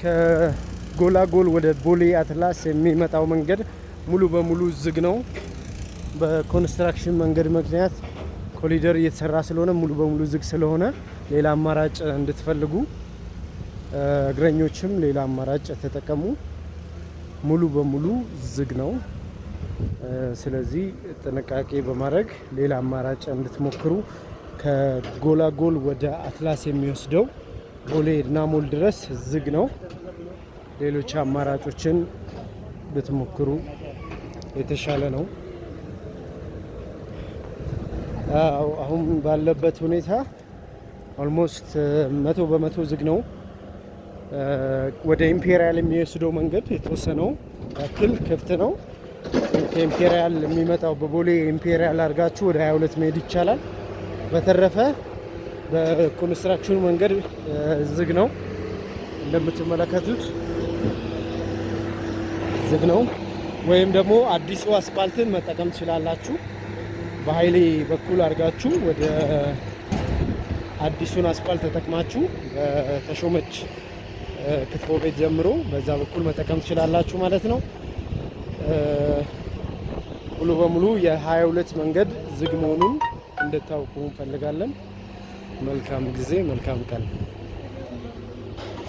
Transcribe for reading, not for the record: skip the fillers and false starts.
ከጎላጎል ወደ ቦሌ አትላስ የሚመጣው መንገድ ሙሉ በሙሉ ዝግ ነው። በኮንስትራክሽን መንገድ ምክንያት ኮሪደር እየተሰራ ስለሆነ ሙሉ በሙሉ ዝግ ስለሆነ ሌላ አማራጭ እንድትፈልጉ እግረኞችም ሌላ አማራጭ ተጠቀሙ። ሙሉ በሙሉ ዝግ ነው። ስለዚህ ጥንቃቄ በማድረግ ሌላ አማራጭ እንድትሞክሩ። ከጎላጎል ወደ አትላስ የሚወስደው ቦሌ ኤድና ሞል ድረስ ዝግ ነው። ሌሎች አማራጮችን ብትሞክሩ የተሻለ ነው። አሁን ባለበት ሁኔታ ኦልሞስት 100% ዝግ ነው። ወደ ኢምፔሪያል የሚወስደው መንገድ የተወሰነው ያክል ክፍት ነው። ከኢምፔሪያል የሚመጣው በቦሌ ኢምፔሪያል አድርጋችሁ ወደ 22 መሄድ ይቻላል። በተረፈ በኮንስትራክሽኑ መንገድ ዝግ ነው። እንደምትመለከቱት ዝግ ነው። ወይም ደግሞ አዲሱ አስፓልትን መጠቀም ትችላላችሁ። በኃይሌ በኩል አድርጋችሁ ወደ አዲሱን አስፓልት ተጠቅማችሁ ተሾመች ክትፎ ቤት ጀምሮ በዛ በኩል መጠቀም ትችላላችሁ ማለት ነው። ሙሉ በሙሉ የ22 መንገድ ዝግ መሆኑን እንድታውቁ እንፈልጋለን። መልካም ጊዜ፣ መልካም ቀን።